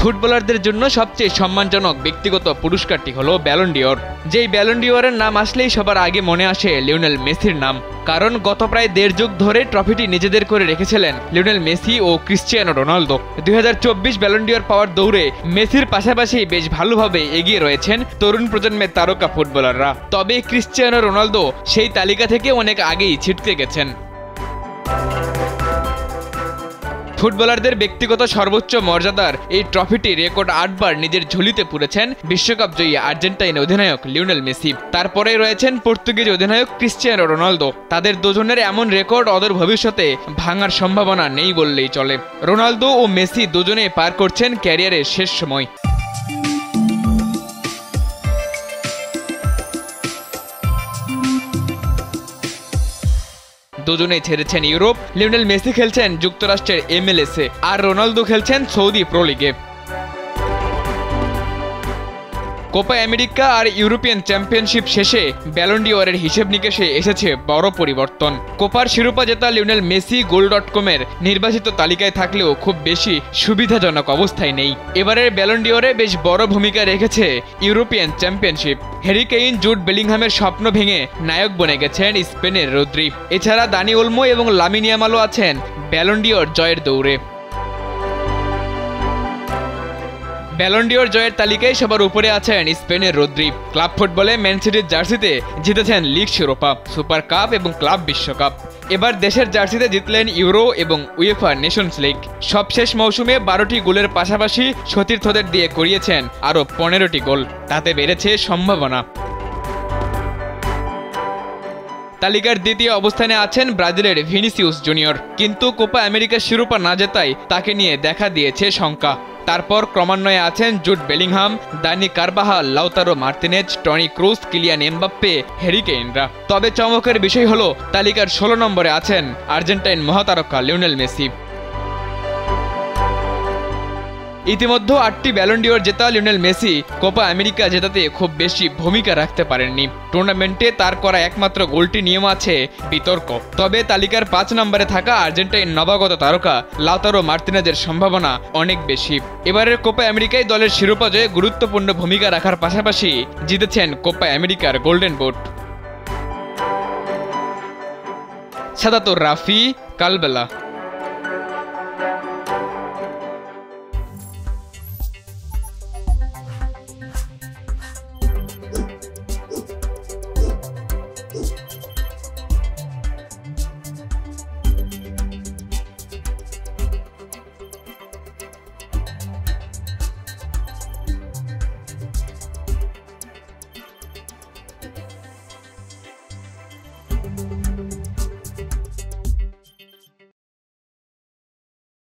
ফুটবলারদের জন্য সবচেয়ে সম্মানজনক ব্যক্তিগত পুরস্কারটি হলো ব্যালন ডিওর। যেই ব্যালন ডিওরের নাম আসলেই সবার আগে মনে আসে লিওনেল মেসির নাম, কারণ গত প্রায় 1.5 যুগ ধরে ট্রফিটি নিজেদের করে রেখেছিলেন লিওনেল মেসি ও ক্রিশ্চিয়ানো রোনালদো। 2024 ব্যালন ডিওর পাওয়ার দৌড়ে মেসির পাশাপাশি বেশ ভালোভাবে এগিয়ে রয়েছেন তরুণ প্রজন্মের তারকা ফুটবলাররা। তবে ক্রিশ্চিয়ানো রোনালদো সেই তালিকা থেকে অনেক আগেই ছিটকে গেছেন। ফুটবলারদের ব্যক্তিগত সর্বোচ্চ মর্যাদার এই ট্রফিটি রেকর্ড 8 বার নিজের ঝুলিতে পুরেছেন বিশ্বকাপ জয়ী আর্জেন্টাইন অধিনায়ক লিওনেল মেসি। তারপরে রয়েছেন পর্তুগিজ অধিনায়ক ক্রিশ্চিয়ানো রোনালদো। তাদের দুজনের এমন রেকর্ড অদূর ভবিষ্যতে ভাঙার সম্ভাবনা নেই বললেই চলে। রোনালদো ও মেসি দুজনেই পার করছেন ক্যারিয়ারের শেষ সময়। দুজনেই ছেড়েছেন ইউরোপ। লিওনেল মেসি খেলছেন যুক্তরাষ্ট্রের MLS-এ, আর রোনালদো খেলছেন সৌদি প্রো লিগে। কোপা আমেরিকা আর ইউরোপিয়ান চ্যাম্পিয়নশিপ শেষে ব্যালন ডিওরের হিসেব নিকেশে এসেছে বড় পরিবর্তন। কোপার শিরোপা জেতা লিওনেল মেসি গোল.com-এর নির্বাচিত তালিকায় থাকলেও খুব বেশি সুবিধাজনক অবস্থায় নেই। এবারের ব্যালন ডিওরে বেশ বড় ভূমিকা রেখেছে European championship. Harry Kane, Jude বেলিংহামের স্বপ্ন ভেঙে নায়ক বনে গেছেন স্পেনের রদ্রি। এছাড়া দানি ওলমো এবং লামিন ইয়ামালও আছেন ব্যালন ডিওর জয়ের দৌড়ে। ব্যালন ডিওর জয়ের তালিকায় সবার উপরে আছেন স্পেনের রদ্রি। ক্লাব ফুটবলে ম্যান সিটির জার্সিতে জিতেছেন লিগ শিরোপা, সুপার কাপ এবং ক্লাব বিশ্বকাপ। এবার দেশের জার্সিতে জিতলেন ইউরো এবং উয়েফা নেশনস লিগ। সবশেষ মৌসুমে 12টি গোলের পাশাপাশি সতীর্থদের দিয়ে করিয়েছেন আরও 15টি গোল। তাতে বেড়েছে সম্ভাবনা। তালিকার দ্বিতীয় অবস্থানে আছেন ব্রাজিলের ভিনিসিয়াস জুনিয়র, কিন্তু কোপা আমেরিকার শিরোপা না জেতায় তাকে নিয়ে দেখা দিয়েছে শঙ্কা। তারপর ক্রমান্বয়ে আছেন Jude Bellingham, Dani Carvajal, Lautaro Martinez, Toni Kroos, Kylian Mbappe, Harry কেইনরা। তবে চমকের বিষয় হলো তালিকার 16 নম্বরে আছেন আর্জেন্টাইন মহাতারকা লিওনেল মেসি। ইতিমধ্যে 8টি ব্যালন ডিওর জেতা লিওনেল মেসি কোপা আমেরিকা জেতাতে খুব বেশি ভূমিকা রাখতে পারেননি। টুর্নামেন্টে তার করা একমাত্র গোলটি নিয়েও আছে বিতর্ক। তবে তালিকার 5 নম্বরে থাকা আর্জেন্টাইন নবাগত তারকা লাউতারো মার্তিনেজের সম্ভাবনা অনেক বেশি। এবারের কোপা আমেরিকায় দলের শিরোপা জয়ে গুরুত্বপূর্ণ ভূমিকা রাখার পাশাপাশি জিতেছেন কোপা আমেরিকার গোল্ডেন বুট। সাদাতুর রাফি, কালবেলা।